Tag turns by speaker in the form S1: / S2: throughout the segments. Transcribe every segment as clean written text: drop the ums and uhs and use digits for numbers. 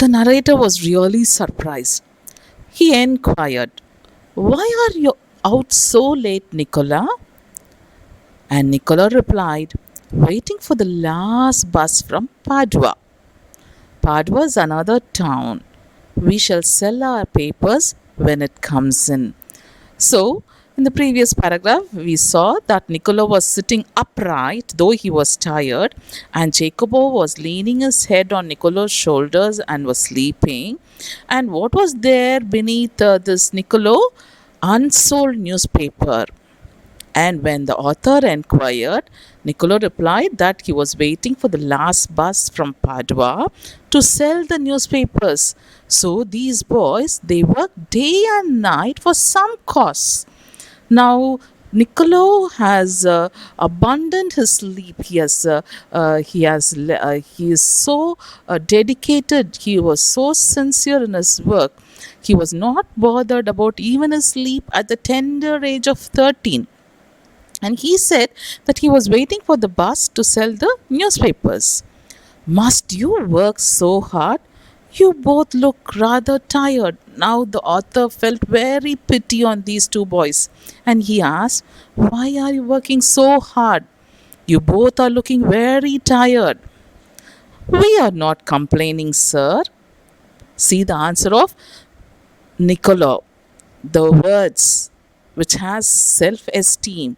S1: The narrator was really surprised. He inquired, "Why are you out so late, Nicola?" And Nicola replied, "Waiting for the last bus from Padua." Padua is another town. We shall sell our papers when it comes in. So, in the previous paragraph, we saw that Niccolo was sitting upright, though he was tired, and Jacobo was leaning his head on Niccolo's shoulders and was sleeping. And what was there beneath this Niccolo? Unsold newspaper. And when the author inquired, Niccolo replied that he was waiting for the last bus from Padua to sell the newspapers. So these boys, they worked day and night for some cause. Now Niccolo has abandoned his sleep. He is so dedicated. He was so sincere in his work. He was not bothered about even his sleep at the tender age of 13. And he said that he was waiting for the bus to sell the newspapers. "Must you work so hard? You both look rather tired." Now the author felt very pity on these two boys and he asked, "Why are you working so hard? You both are looking very tired." "We are not complaining, sir." See the answer of Niccolo. The words which has self-esteem,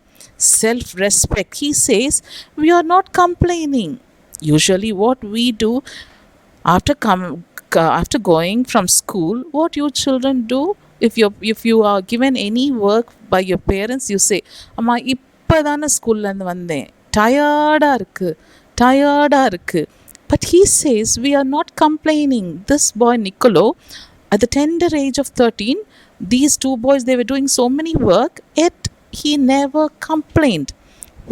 S1: self-respect. He says, "We are not complaining." Usually what we do after going from school, what you children do, if you are given any work by your parents, you say, "Amma இப்பதான ஸ்கூல்ல இருந்து வந்தேன், டயர்டா இருக்கு." But he says we are not complaining. This boy Niccolo, at the tender age of 13, these two boys, they were doing so many work, yet he never complained.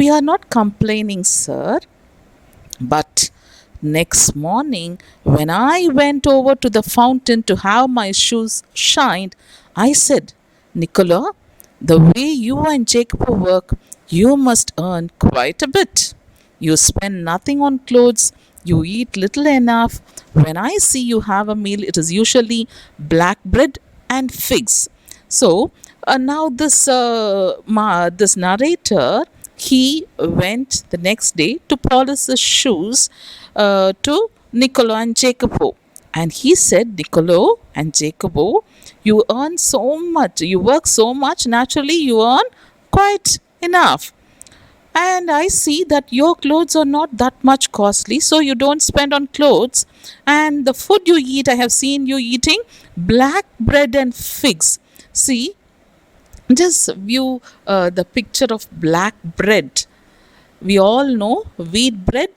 S1: "We are not complaining, sir." But next morning, when I went over to the fountain to have my shoes shined, I said, "Nicola, the way you and Jacob work, you must earn quite a bit. You spend nothing on clothes, you eat little enough. When I see you have a meal, it is usually black bread and figs." So now this narrator, he went the next day to polish his shoes to Niccolo and Jacopo, and he said, "Niccolo and Jacopo, you earn so much, you work so much, naturally you earn quite enough. And I see that your clothes are not that much costly, so you don't spend on clothes. And the food you eat, I have seen you eating black bread and figs." See, just view the picture of black bread. We all know wheat bread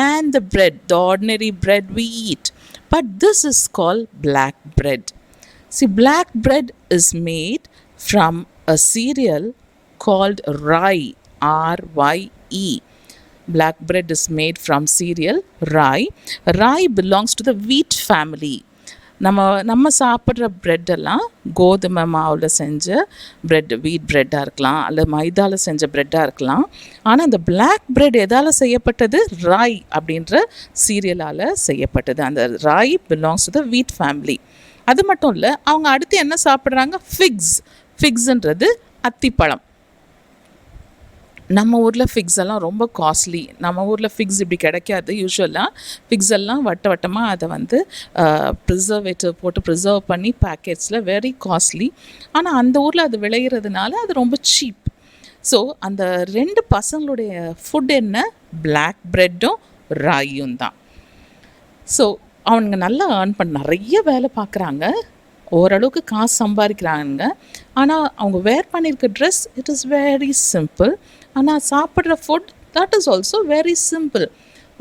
S1: and the bread, the ordinary bread we eat. But this is called black bread. See, black bread is made from a cereal called rye, R-Y-E. Black bread is made from cereal rye. Rye belongs to the wheat family. நம்ம சாப்பிட்ற ப்ரெட்டெல்லாம் கோதுமை மாவில் செஞ்ச bread, வீட் ப்ரெட்டாக இருக்கலாம், அல்லது மைதாவில் செஞ்ச ப்ரெட்டாக இருக்கலாம். ஆனால் இந்த பிளாக் ப்ரெட் எதால் செய்யப்பட்டது? ராய் அப்படின்ற சீரியலால் செய்யப்பட்டது. அந்த ராய் பிலாங்ஸ் டு த வீட் ஃபேமிலி. அது மட்டும் இல்லை, அவங்க அடுத்து என்ன சாப்பிட்றாங்க? ஃபிக்ஸ்ன்றது அத்திப்பழம். நம்ம ஊரில் ஃபிக்ஸ் எல்லாம் ரொம்ப காஸ்ட்லி. நம்ம ஊரில் ஃபிக்ஸ் இப்படி கிடைக்காது. யூஸ்வலாக ஃபிக்ஸ் எல்லாம் வட்டமாக அதை வந்து ப்ரிசர்வேட்டிவ் போட்டு ப்ரிசர்வ் பண்ணி பேக்கெட்ஸில் வெரி காஸ்ட்லி. ஆனால் அந்த ஊரில் அது விளையிறதுனால அது ரொம்ப சீப். ஸோ அந்த ரெண்டு பசங்களுடைய ஃபுட் என்ன? பிளாக் ப்ரெட்டும் ராயும் தான். ஸோ அவனுங்க நல்லா ஏர்ன் பண்ண, நிறைய வேலை பார்க்குறாங்க, ஓரளவுக்கு காசு சம்பாதிக்கிறாங்க. ஆனால் அவங்க வேர் பண்ணியிருக்க dress, it is very simple. ஆனால் சாப்பிட்ற food, that is also very simple.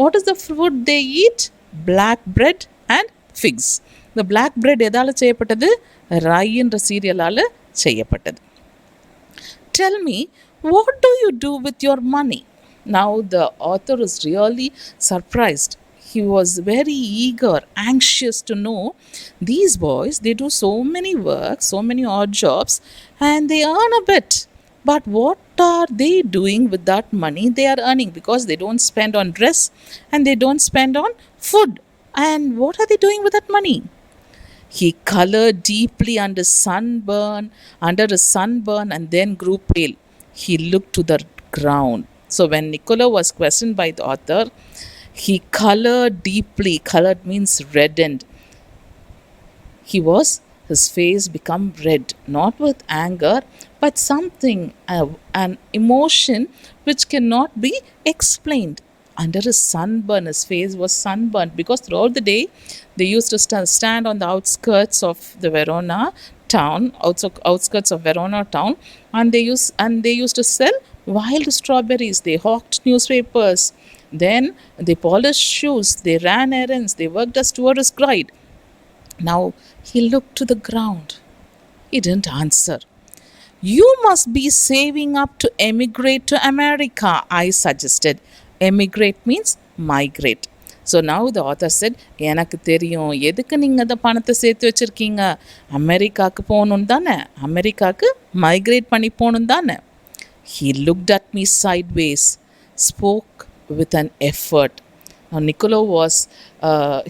S1: What is the food they eat? Black bread and figs. இந்த பிளாக் பிரெட் எதால் செய்யப்பட்டது? ராயின்ற சீரியலால் செய்யப்பட்டது. Tell me, what do you do with your money? Now the author is really surprised. He was very eager, anxious to know. These boys, they do so many work, so many odd jobs, and they earn a bit. But what are they doing with that money they are earning? Because they don't spend on dress and they don't spend on food. And what are they doing with that money? He colored deeply under a sunburn, and then grew pale. He looked to the ground. So when Niccolo was questioned by the author, he colored deeply. Colored means reddened. His face become red, not with anger, but something, an emotion which cannot be explained. Under a sunburn, his face was sunburned because throughout the day they used to stand on the outskirts of the Verona town, outskirts of Verona town, and they used to sell wild strawberries. They hawked newspapers. Then they polished shoes. They ran errands. They worked as tourist guide. Now he looked to the ground. He didn't answer. You must be saving up to emigrate to America, I suggested. Emigrate means migrate. So now the author said, எனக்கு தெரியும் எதுக்கு நீங்கள் அந்த பணத்தை சேர்த்து வச்சுருக்கீங்க, அமெரிக்காவுக்கு போகணும் தானே, அமெரிக்காவுக்கு மைக்ரேட் பண்ணி போகணும் தானே. He looked at me sideways, spoke with an effort. Now Niccolo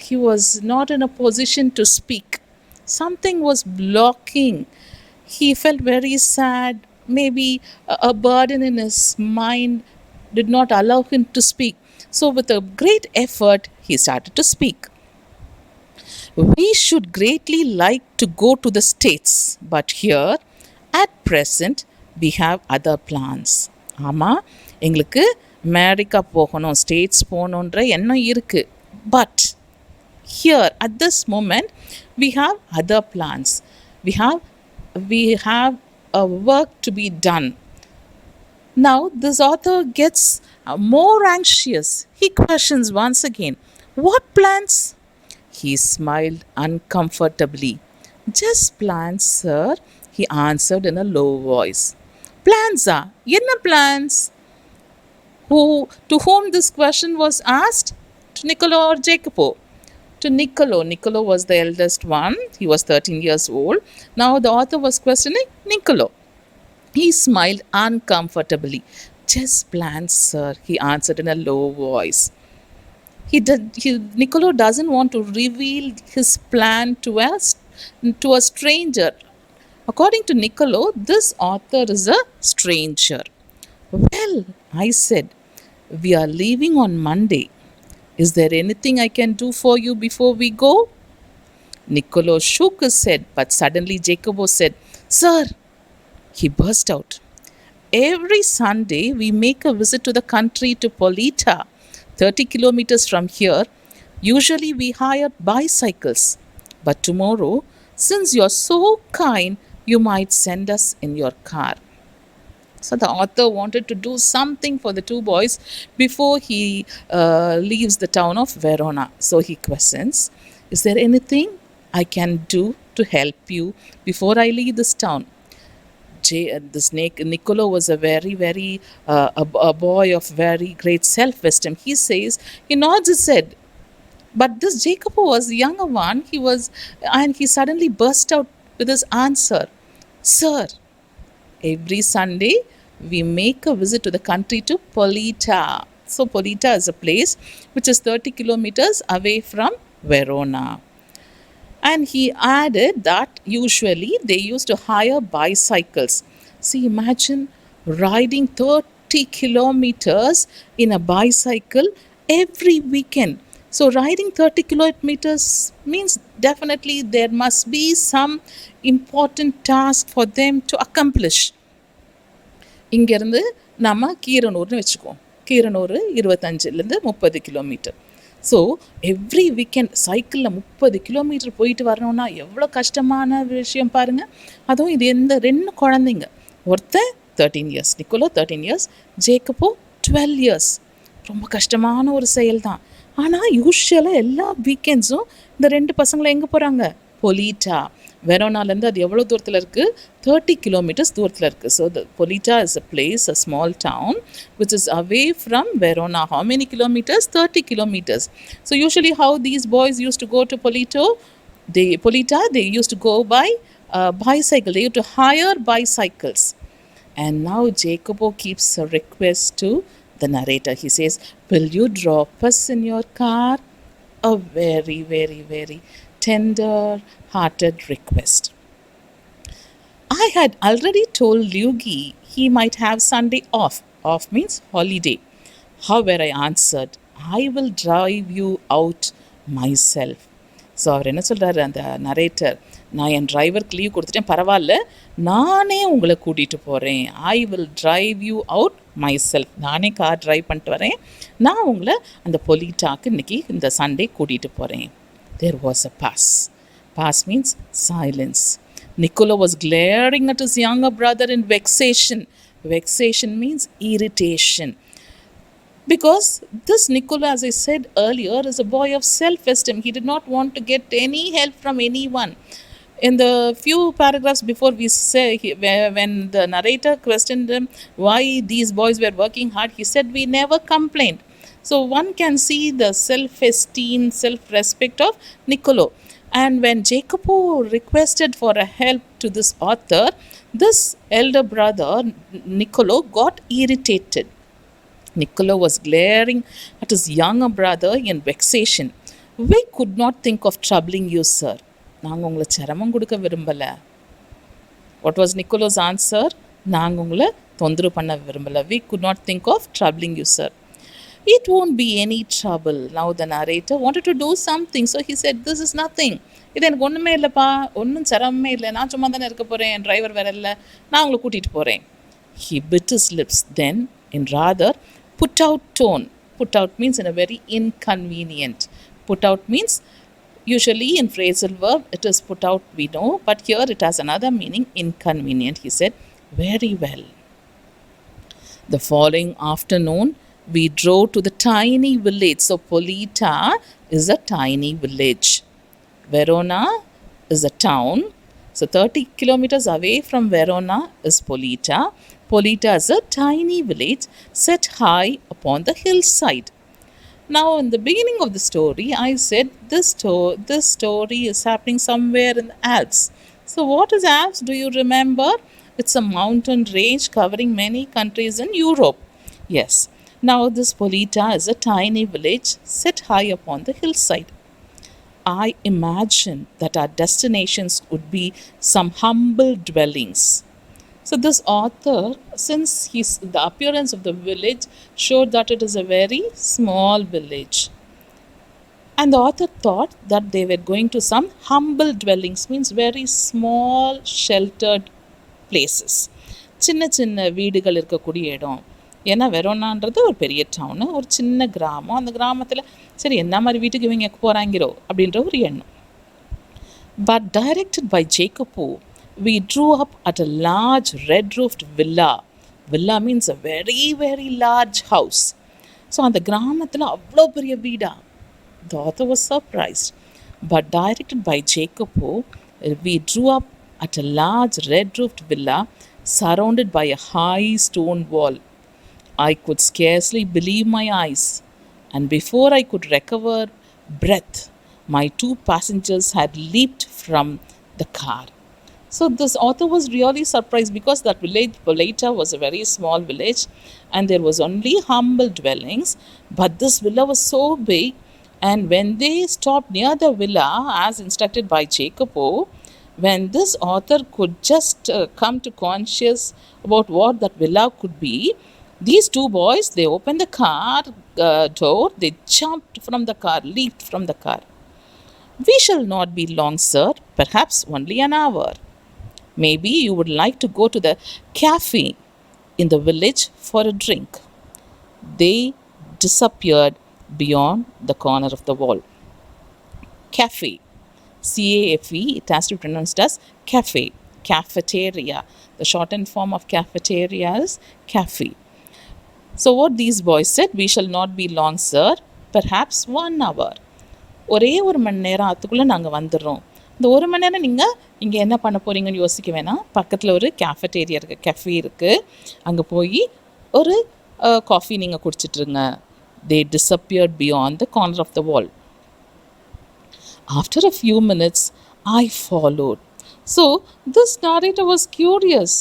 S1: he was not in a position to speak. Something was blocking. He felt very sad. Maybe a burden in his mind did not allow him to speak. So with a great effort, he started to speak. We should greatly like to go to the States, but here, at present, we have other plans. ஆமாம், எங்களுக்கு America போகணும், states போகணுன்ற எண்ணம் இருக்குது. But here, at this moment, we have other plans. We have a work to be done. Now, this author gets more anxious. He questions once again, what plans? He smiled uncomfortably. Just plans, sir, he answered in a low voice. Plans ah? Enna plans? To whom this question was asked? To Niccolo or Jacopo? To Niccolo. Niccolo was the eldest one. He was 13 years old. Now the author was questioning Niccolo. He smiled uncomfortably. Just plans, sir, he answered in a low voice. Niccolo doesn't want to reveal his plan to a stranger. According to Niccolo, this author is a stranger. Well, I said, we are leaving on Monday. Is there anything I can do for you before we go? Niccolo shook his head, but suddenly Jacopo said, Sir, he burst out. Every Sunday we make a visit to the country to Polita, 30 kilometers from here. Usually we hire bicycles. But tomorrow, since you're so kind, you might send us in your car. So the author wanted to do something for the two boys before he leaves the town of Verona. So he questions, is there anything I can do to help you before I leave this town? Niccolo was a a boy of very great self-esteem. He nods his head. But this Jacopo was the younger one. And he suddenly burst out with his answer, Sir, every Sunday we make a visit to the country to Polita. So Polita is a place which is 30 kilometers away from Verona. And he added that usually they used to hire bicycles. See, imagine riding 30 kilometers in a bicycle every weekend. So riding 30 kilometers means definitely there must be some important task for them to accomplish. இங்கேருந்து நம்ம கீரனூர்னு வச்சுக்குவோம். கீரனூர் 25லேருந்து 30 kilometre. So every weekend சைக்கிளில் 30 kilometre போயிட்டு வரணும்னா எவ்வளோ கஷ்டமான விஷயம் பாருங்கள். அதுவும் இது ரெண்டு குழந்தைங்க. ஒருத்தன் 13 இயர்ஸ், நிக்கோலோ 13 இயர்ஸ், ஜேக்கப்போ 12 இயர்ஸ். ரொம்ப கஷ்டமான ஒரு செயல் தான். ஆனால் யூஸ்வலாக எல்லா வீக்கெண்ட்ஸும் இந்த ரெண்டு பசங்களும் எங்கே போகிறாங்க? பொலிட்டா. வெரோனாலேருந்து அது எவ்வளோ தூரத்தில் இருக்குது? 30 kilometers தூரத்தில் இருக்குது. So Polita is a place, a small town which is away from Verona. How many kilometres? 30 kilometers. So usually how these boys use to go to Polita, they used to go by bicycle. They used to hire bicycles. And now Jacopo keeps a request to the narrator. He says, will you drop us in your car? a very, very, very tender hearted request. I had already told Lugi he might have Sunday off. Off means holiday. However, I answered, I will drive you out myself. So அவர் என்ன சொல்கிறாரு, அந்த narrator, நான் என் டிரைவருக்கு leave கொடுத்துட்டேன், பரவாயில்ல, நானே உங்களை கூட்டிகிட்டு போகிறேன். I will drive you out my self. நானே கார் ட்ரைவ் பண்ணிட்டு வரேன். நான் உங்களை அந்த பொலிட்டாக்கு இன்றைக்கி இந்த சண்டே கூட்டிகிட்டு போகிறேன். There was a pass. Pass means silence. Niccolo was glaring at his younger brother in vexation. Vexation means irritation. Because this Niccolo, as I said earlier, is a boy of self-esteem. He did not want to get any help from anyone. In the few paragraphs before, we say, when the narrator questioned him why these boys were working hard, he said, we never complained. So one can see the self-esteem, self-respect of Niccolo. And when Jacopo requested for a help to this author, this elder brother, Niccolo, got irritated. Niccolo was glaring at his younger brother in vexation. We could not think of troubling you, sir. நாங்கள் உங்களை சிரமம் கொடுக்க விரும்பலை. What was Niccolo's answer? நாங்கள் உங்களை தொந்தரவு பண்ண விரும்பலை. We could not think of troubling you, sir. It won't be any trouble. Now the narrator wanted to do something. So he said, this is nothing. இது எனக்கு ஒன்றுமே இல்லைப்பா, ஒன்றும் சிரமமே இல்லை, நான் சும்மா தானே இருக்க போகிறேன், என் டிரைவர் வேற இல்லை, நான் உங்களை கூட்டிகிட்டு போகிறேன். He bit his lips then in rather put out tone. Put out means in a very inconvenient. Put out means usually in phrasal verb it is put out, we know, but here it has another meaning, inconvenient. He said, very well. The following afternoon, we drove to the tiny village. So Polita is a tiny village. Verona is a town. So 30 kilometers away from Verona is Polita. Polita is a tiny village set high upon the hillside. Now, in the beginning of the story, I said this story is happening somewhere in the Alps. So what is Alps? Do you remember? It's a mountain range covering many countries in Europe. Yes. Now, this Polita is a tiny village set high upon the hillside. I imagine that our destinations would be some humble dwellings. So this author, since the appearance of the village showed that it is a very small village, and the author thought that they were going to some humble dwellings, means very small sheltered places. சின்ன சின்ன வீடுகள் இருக்கக்கூடிய இடம். ஏன்னா வெரோனான்றது ஒரு பெரிய town, ஒரு சின்ன கிராமம். அந்த கிராமத்தில் சரி என்ன மாதிரி வீட்டுக்கு இவங்க போகிறாங்கிறோ அப்படின்ற ஒரு எண்ணம். But directed by Jacopo, we drew up at a large red-roofed villa. Villa means a very, very large house. So அந்த கிராமத்தில் அவ்வளோ பெரிய வீடா? The author was surprised. But directed by Jacopo, we drew up at a large red-roofed villa surrounded by a high stone wall. I could scarcely believe my eyes, and before I could recover breath, my two passengers had leaped from the car. So this author was really surprised because that village, Polita, was a very small village and there was only humble dwellings, but this villa was so big, and when they stopped near the villa as instructed by Jacopo, when this author could just come to conscious about what that villa could be, these two boys, they opened the car door, they jumped from the car, leaped from the car. We shall not be long, sir, perhaps only an hour. Maybe you would like to go to the cafe in the village for a drink. They disappeared beyond the corner of the wall. Cafe. C-A-F-E, it has to be pronounced as cafe. Cafeteria. The shortened form of cafeteria is cafe. So what these boys said, we shall not be long, sir, perhaps 1 hour. ஒரே ஒரு மணி நேரம் அதுக்குள்ளே நாங்கள் வந்துடுறோம். இந்த ஒரு மணி நேரம் நீங்கள் இங்கே என்ன பண்ண போகிறீங்கன்னு யோசிக்க வேணாம். பக்கத்தில் ஒரு கேஃபெட்டேரியா இருக்குது, கெஃபே இருக்குது, அங்கே போய் ஒரு காஃபி நீங்கள் குடிச்சிட்ருங்க. They disappeared beyond the corner of the wall. After a few minutes, I followed. So this narrator was curious.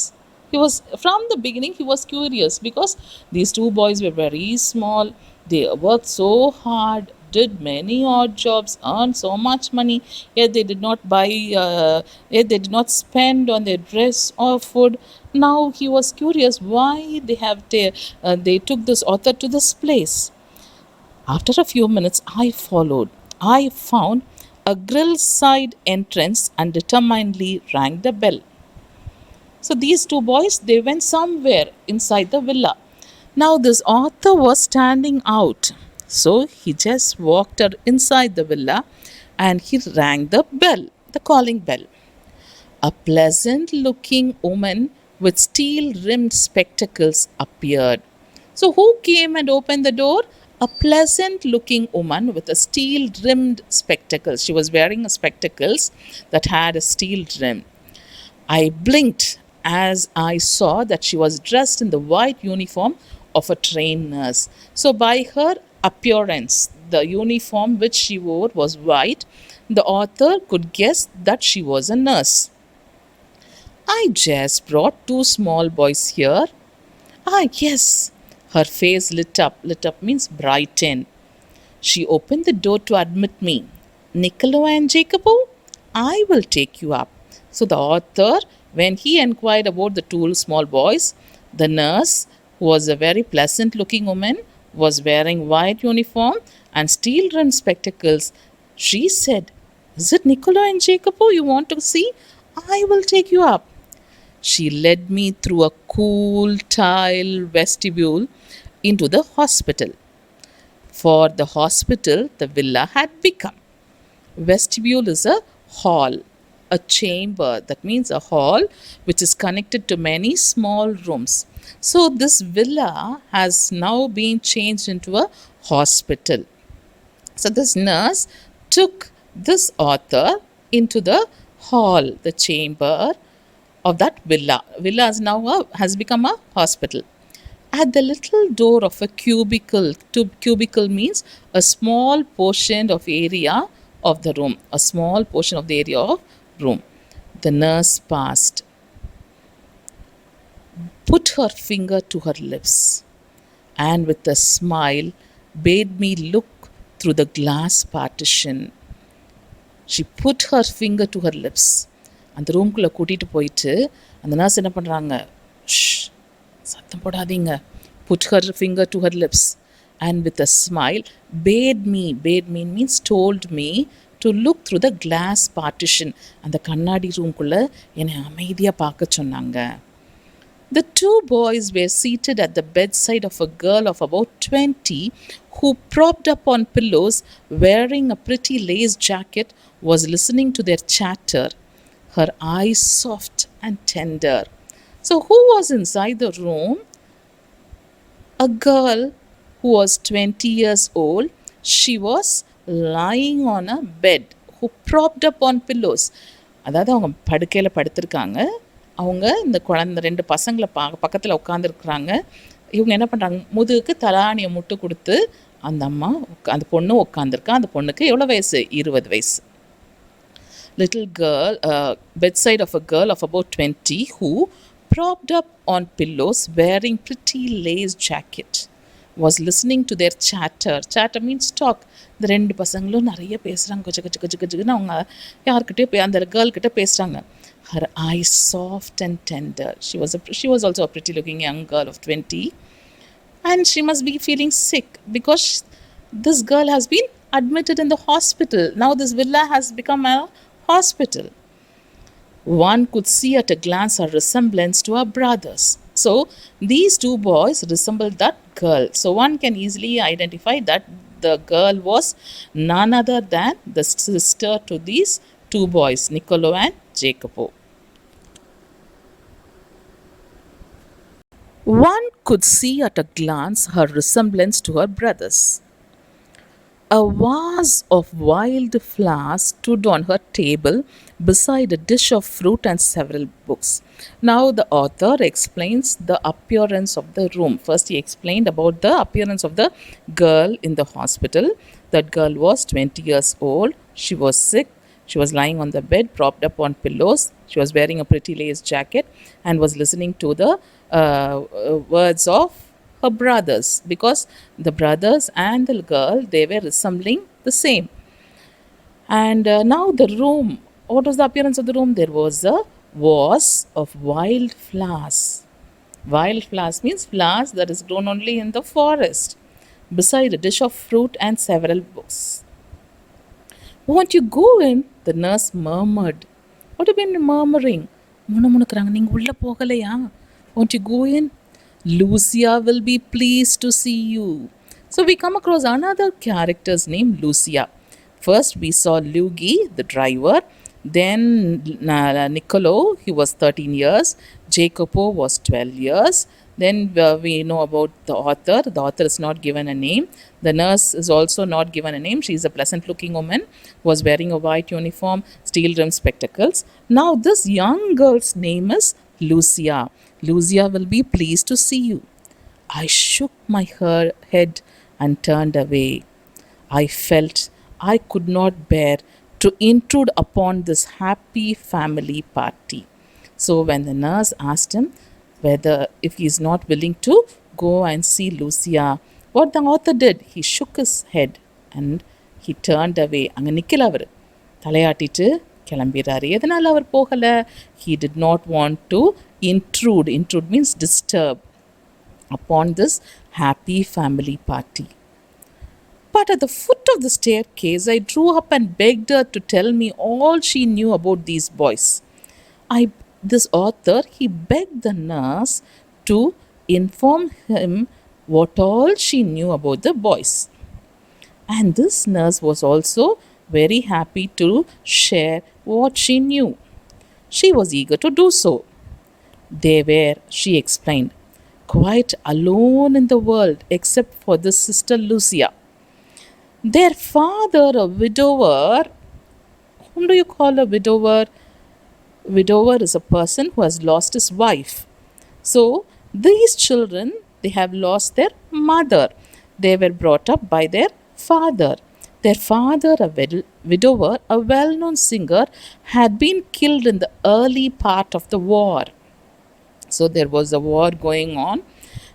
S1: From the beginning, he was curious because these two boys were very small. They worked so hard, did many odd jobs, earned so much money, yet they did not buy, yet they did not spend on their dress or food. Now he was curious why they took this author to this place. After a few minutes, I followed. I found a grill side entrance and determinedly rang the bell. So these two boys, they went somewhere inside the villa. Now this author was standing out. So he just walked inside the villa and he rang the bell, the calling bell. A pleasant looking woman with steel rimmed spectacles appeared. So, who came and opened the door? A pleasant looking woman with a steel rimmed spectacles. She was wearing spectacles that had a steel rim. I blinked as I saw that she was dressed in the white uniform of a trained nurse. So, by her appearance, the uniform which she wore was white. The author could guess that she was a nurse. I just brought two small boys here. Ah, yes. Her face lit up. Lit up means brightened. She opened the door to admit me. Niccolo and Jacopo, I will take you up. So the author, when he inquired about the two small boys, the nurse, who was a very pleasant looking woman, was wearing white uniform and steel rimmed spectacles. She said, Is it Niccolo and Jacopo you want to see? I will take you up. She led me through a cool tile vestibule into the hospital. For the hospital, the villa had become. Vestibule is a hall, a chamber, that means a hall which is connected to many small rooms. So, this villa has now been changed into a hospital. So, this nurse took this author into the hall, the chamber of that villa. Villa is now has become a hospital. At the little door of a cubicle, cubicle means a small portion of area of the room, a small portion of the area of room. The nurse passed, put her finger to her lips, and with a smile bade me look through the glass partition. She put her finger to her lips. அந்த ரூம்குள்ளே கூட்டிகிட்டு போயிட்டு அந்த nurse என்ன பண்ணுறாங்க, சத்தம் போடாதீங்க, put her finger to her lips and with a smile bade me means told me to look through the glass partition. அந்த கண்ணாடி ரூம்குள்ளே என்னை அமைதியாக பார்க்க சொன்னாங்க. The two boys were seated at the bedside of a girl of about 20 who, propped up on pillows, wearing a pretty lace jacket, was listening to their chatter, her eyes soft and tender. So, who was inside the room? A girl who was 20 years old. She was lying on a bed, who propped up on pillows. அதாவது அவங்க படுக்கையில் படுத்திருக்காங்க. அவங்க இந்த குழந்தை ரெண்டு பசங்களை பக்கத்தில் உட்காந்துருக்குறாங்க. இவங்க என்ன பண்ணுறாங்க, முதுகுக்கு தலானியை முட்டு கொடுத்து அந்த பொண்ணு உட்காந்துருக்கா. அந்த பொண்ணுக்கு எவ்வளோ வயசு? 20 வயசு. Little girl, bedside of a girl of about 20 who, propped up on pillows, wearing pretty lace jacket, was listening to their chatter. Chatter means talk. இந்த ரெண்டு பசங்களும் நிறைய பேசுகிறாங்க, கொச்சுன்னு அவங்க யார்கிட்டயோ அந்த கேர்ள்கிட்ட பேசுகிறாங்க. Her eyes soft and tender. She was also a pretty looking young girl of 20, and she must be feeling sick because this girl has been admitted in the hospital. Now this villa has become a hospital. One could see at a glance her resemblance to her brothers. So these two boys resembled that girl. So one can easily identify that the girl was none other than the sister to these two boys, Niccolo and Jacopo. One could see at a glance her resemblance to her brothers. A vase of wild flowers stood on her table beside a dish of fruit and several books. Now the author explains the appearance of the room. First he explained about the appearance of the girl in the hospital. That girl was 20 years old. She was sick. She was lying on the bed, propped up on pillows. She was wearing a pretty lace jacket and was listening to the words of her brothers, because the brothers and the girl, they were resembling the same. And now the room, what was the appearance of the room? There was a vase of wild flowers. Wild flowers means flowers that is grown only in the forest, beside a dish of fruit and several books. Won't you go in? The nurse murmured. What have you been murmuring? முணுமுணுக்குறாங்க. நீங்க உள்ள போகலையா? Won't you go in? Lucia will be pleased to see you. So we come across another character's name, Lucia. First we saw Luigi, the driver. Then Niccolo, he was 13 years. Jacopo was 12 years. Then we know about the author. The author is not given a name. The nurse is also not given a name. She is a pleasant looking woman, was wearing a white uniform, steel rimmed spectacles. Now, this young girl's name is Lucia. Lucia will be pleased to see you. I shook my head and turned away. I felt I could not bear to intrude upon this happy family party. So, when the nurse asked him whether if he is not willing to go and see Lucia, what the author did, he shook his head and he turned away. அங்கே நிற்கல அவர், தலையாட்டிட்டு கிளம்பிடுறாரு. எதனால் அவர் போகலை? He did not want to intrude. Intrude means disturb upon this happy family party. But at the foot of the staircase, I drew up and begged her to tell me all she knew about these boys. This author, he begged the nurse to inform him what all she knew about the boys. And this nurse was also very happy to share what she knew. She was eager to do so. They were, she explained, quite alone in the world except for this sister Lucia. Their father, a widower. Whom do you call a widower? Widower is a person who has lost his wife. So these children, they have lost their mother. They were brought up by their father. Their father, a widower, a well-known singer, had been killed in the early part of the war. So there was a war going on,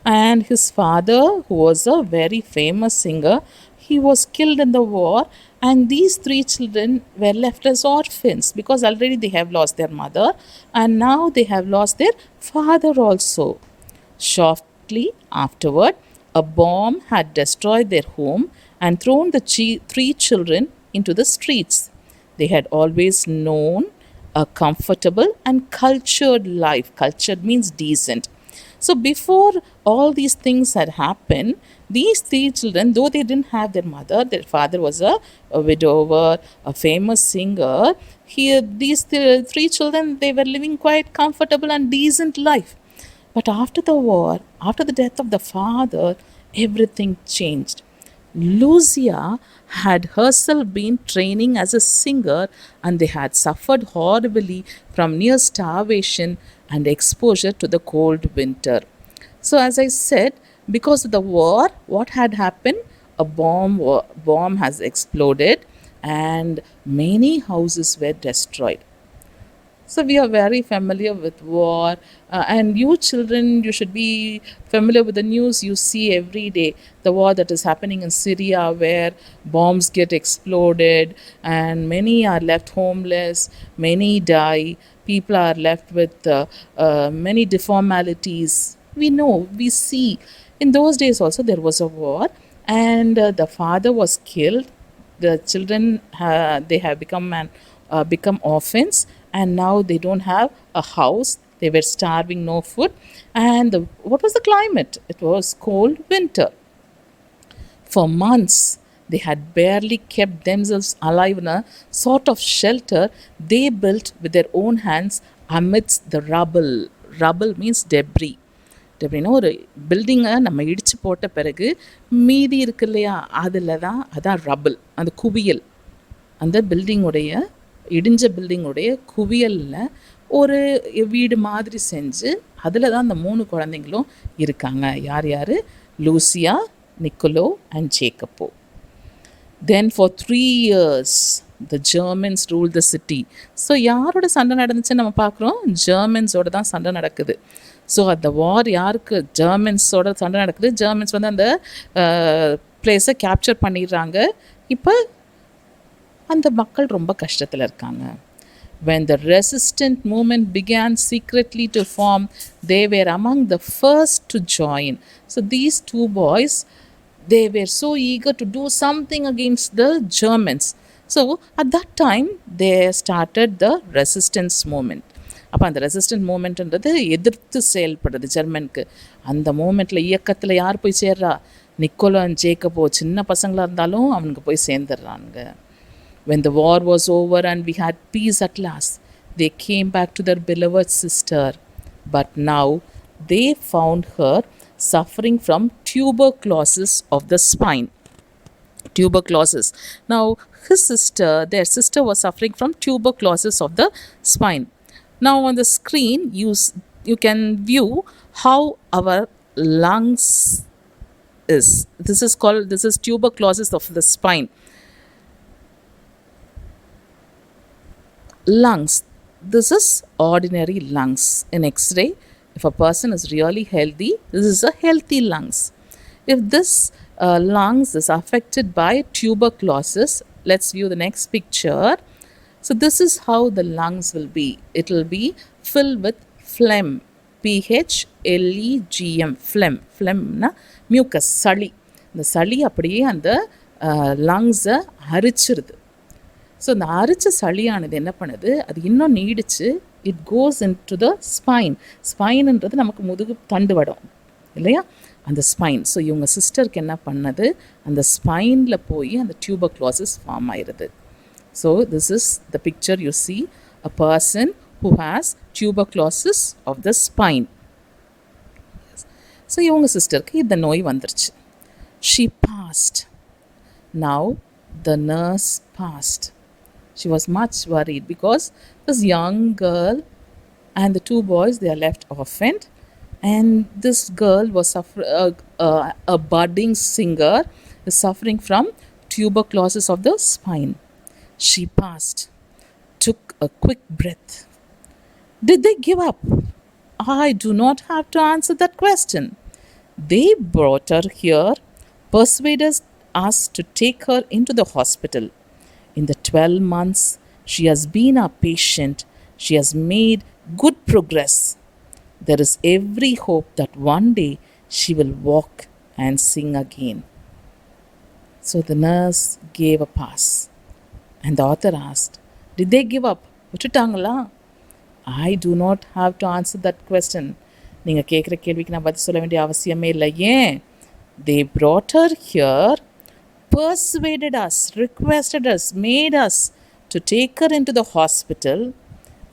S1: and his father, who was a very famous singer, he was killed in the war, and these three children were left as orphans because already they have lost their mother and now they have lost their father also. Shortly afterward, a bomb had destroyed their home and thrown the three children into the streets. They had always known a comfortable and cultured life. Cultured means decent. So before all these things had happened, these three children, though they didn't have their mother, their father was a widower, a famous singer. These three children, they were living quite comfortable and decent life. But after the war, after the death of the father, everything changed. Lucia had herself been training as a singer, and they had suffered horribly from near starvation and exposure to the cold winter. So, as I said, because of the war, what had happened? A bomb has exploded and many houses were destroyed. So we are very familiar with war, and you children, you should be familiar with the news you see every day. The war that is happening in Syria, where bombs get exploded and many are left homeless, many die, people are left with many deformalities. We know, we see. In those days also there was a war, and the father was killed. The children, they have become orphans, and now they don't have a house. They were starving, no food. And what was the climate? It was cold winter. For months, they had barely kept themselves alive in a sort of shelter they built with their own hands amidst the rubble. Rubble means debris. அப்படின்னா ஒரு பில்டிங்கை நம்ம இடித்து போட்ட பிறகு மீதி இருக்கு இல்லையா, அதில் தான் அதான் ரபிள், அந்த குவியல். அந்த பில்டிங்குடைய இடிஞ்ச பில்டிங்குடைய குவியலில் ஒரு வீடு மாதிரி செஞ்சு அதில் தான் அந்த 3 குழந்தைங்களும் இருக்காங்க. யார் யார்? Lucia, Niccolo and Jacopo. Then for 3 years the Germans ruled the city. So யாரோட சண்டை நடந்துச்சுன்னு நம்ம பார்க்குறோம்? ஜெர்மன்ஸோட தான் சண்டை நடக்குது. ஸோ அந்த வார் யாருக்கு? ஜெர்மன்ஸோட சண்டை நடக்குது. ஜெர்மன்ஸ் வந்து அந்த பிளேஸை கேப்சர் பண்ணிடுறாங்க. இப்போ அந்த மக்கள் ரொம்ப கஷ்டத்தில் இருக்காங்க. When the resistant movement began secretly to form, they were among the first to join. So these two boys, they were so eager to do something against the Germans. So at that time, they started the resistance movement. அப்போ அந்த resistant மூமெண்ட்ன்றது எதிர்த்து செயல்படுறது ஜெர்மனுக்கு. அந்த மூமெண்ட்டில் இயக்கத்தில் யார் போய் சேர்றா? Niccolo and Jacopo. சின்ன பசங்களாக இருந்தாலும் அவனுக்கு போய் சேர்ந்துடுறாங்க. When the war was over and we had peace at last, they came back to their beloved sister. But now they found her suffering from tuberculosis of the spine. Tuberculosis. Now, their sister was suffering from tuberculosis of the spine. Now, on the screen, you can view how our lungs is. This is tuberculosis of the spine. Lungs. This is ordinary lungs. In X-ray, if a person is really healthy, this is a healthy lungs. If this lungs is affected by tuberculosis, let's view the next picture. So this is how the lungs will be. It will be filled with phlegm. PHLEGM. Phlegm. Phlegm na mucus. சளி. இந்த சளி அப்படியே அந்த லங்ஸை அரிச்சிருது. So இந்த அரிச்ச சளியானது என்ன பண்ணுது? அது இன்னும் நீடிச்சு it goes into the spine. ஸ்பைனுன்றது நமக்கு முதுகு தண்டுவடம் இல்லையா? அந்த ஸ்பைன். ஸோ இவங்க சிஸ்டருக்கு என்ன பண்ணது? அந்த ஸ்பைனில் போய் அந்த டியூபர்குலோசிஸ் ஃபார்ம் ஆயிடுது. So this is the picture you see, a person who has tuberculosis of the spine. So இவங்க சிஸ்டருக்கு இந்த நோய் வந்துருச்சு. She passed. Now the nurse passed. She was much worried because this young girl and the two boys, they are left orphaned, and this girl was a budding singer, is suffering from tuberculosis of the spine. She passed, took a quick breath. Did they give up? I do not have to answer that question. They brought her here, persuaded us to take her into the hospital. In the 12 months she has been our patient, she has made good progress. There is every hope that one day she will walk and sing again. So the nurse gave a pass. And the author asked, did they give up? விட்டுட்டாங்களா? I do not have to answer that question. நீங்கள் கேட்குற கேள்விக்கு நான் பதில் சொல்ல வேண்டிய அவசியமே இல்லை. ஏன்? They brought her here, persuaded us, requested us, made us to take her into the hospital,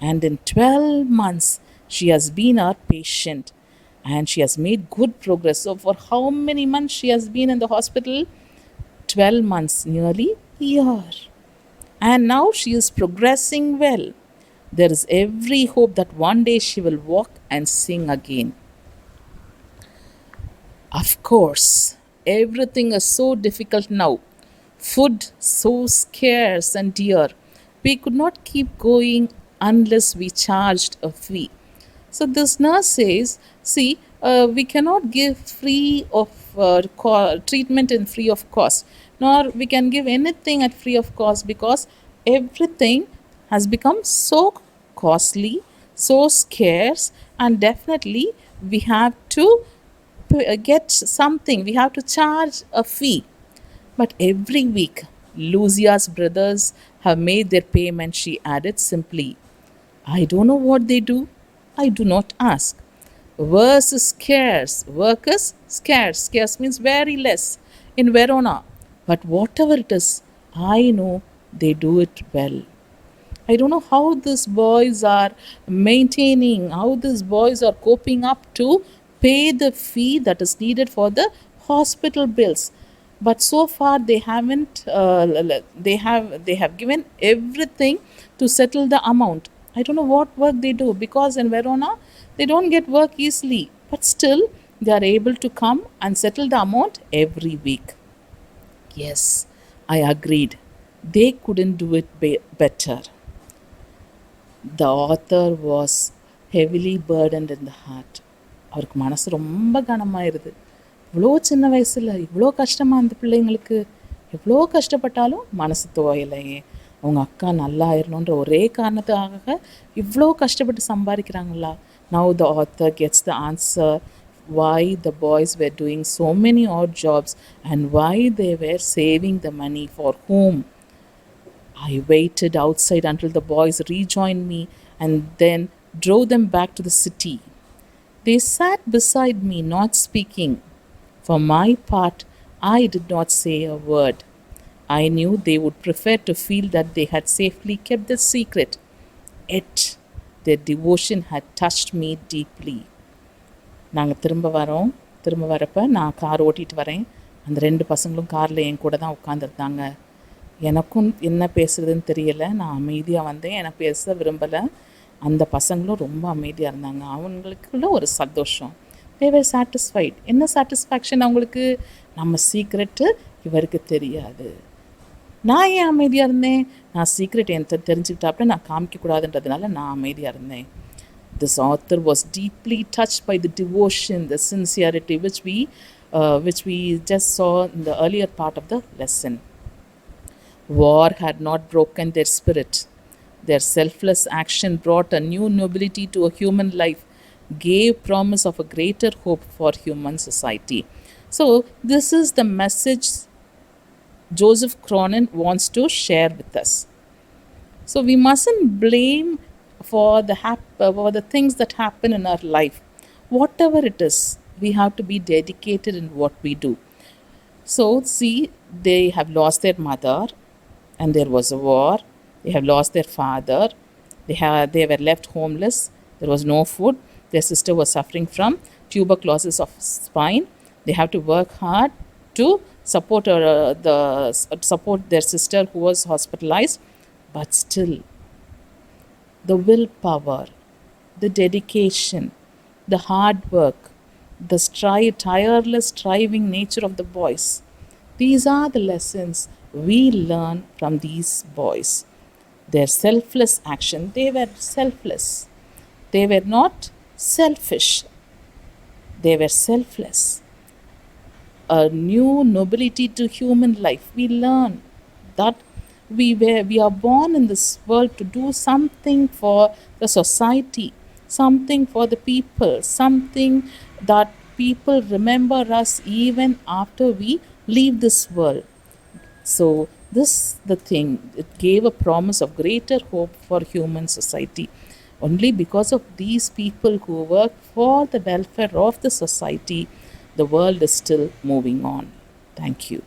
S1: and in 12 months she has been our patient and she has made good progress. So for how many months she has been in the hospital? 12 months, nearly a year. And now she is progressing well. There is every hope that one day she will walk and sing again. Of course, everything is so difficult now. Food so scarce and dear. We could not keep going unless we charged a fee. So this nurse says, see, we cannot give free of treatment and free of cost, nor we can give anything at free of cost, because everything has become so costly, so scarce, and definitely we have to get something, we have to charge a fee. But every week Lucia's brothers have made their payment, she added simply. I don't know what they do, I do not ask. Verse is scarce, work is scarce. Scarce means very less in Verona. But whatever it is, I know they do it well. I don't know how these boys are maintaining, how these boys are coping up to pay the fee that is needed for the hospital bills. But so far they haven't, they have given everything to settle the amount. I don't know what work they do, because in Verona they don't get work easily, but still they are able to come and settle the amount every week. Yes, I agreed. They couldn't do it better. The author was heavily burdened in the heart. அவருக்கு மனசு ரொம்ப கனமாயிருது. இவ்வளோ சின்ன வயசில் இவ்வளோ கஷ்டமாக அந்த பிள்ளைங்களுக்கு, எவ்வளோ கஷ்டப்பட்டாலும் மனசு துவையலையே. அவங்க அக்கா நல்லா ஆயிடணுன்ற ஒரே காரணத்துக்காக இவ்வளோ கஷ்டப்பட்டு சம்பாதிக்கிறாங்களா? Now the author gets the answer why the boys were doing so many odd jobs and why they were saving the money for whom. I waited outside until the boys rejoined me and then drove them back to the city. They sat beside me, not speaking. For my part, I did not say a word. I knew they would prefer to feel that they had safely kept the secret. Yet, their devotion had touched me deeply. நாங்கள் திரும்ப வரப்போ நான் car ஓட்டிகிட்டு வரேன். அந்த 2 பசங்களும் காரில் என் கூட தான் உட்காந்துருந்தாங்க. எனக்கும் என்ன பேசுகிறதுன்னு தெரியலை. நான் அமைதியாக வந்தேன். எனக்கு பேச விரும்பலை. அந்த பசங்களும் ரொம்ப அமைதியாக இருந்தாங்க. அவங்களுக்குள்ள ஒரு சந்தோஷம். they were satisfied. என்ன சாட்டிஸ்ஃபேக்ஷன் அவங்களுக்கு? நம்ம சீக்ரெட்டு இவருக்கு தெரியாது. நான் ஏன் அமைதியாக இருந்தேன்? நான் சீக்ரெட் என்கிட்ட தெரிஞ்சுக்கிட்டாப்புல நான் காமிக்கக்கூடாதுன்றதுனால நான் அமைதியாக இருந்தேன். This author was deeply touched by the devotion, the sincerity which we just saw in the earlier part of the lesson. War had not broken their spirit. Their selfless action brought a new nobility to a human life, gave promise of a greater hope for human society. So, this is the message Joseph Cronin wants to share with us. So, we mustn't blame for the things that happen in our life. Whatever it is, we have to be dedicated in what we do. So, see, they have lost their mother and there was a war. They have lost their father. They were left homeless. There was no food. Their sister was suffering from tuberculosis of spine. They have to work hard to support support their sister who was hospitalized. But still, the willpower, the dedication, the hard work, the tireless striving nature of the boys. These are the lessons we learn from these boys. Their selfless action, they were selfless. They were not selfish. They were selfless. A new nobility to human life. We learn that we are born in this world to do something for the society, something for the people, something that people remember us even after we leave this world. So the thing, it gave a promise of greater hope for human society. Only because of these people who work for the welfare of the society, the world is still moving on. Thank you.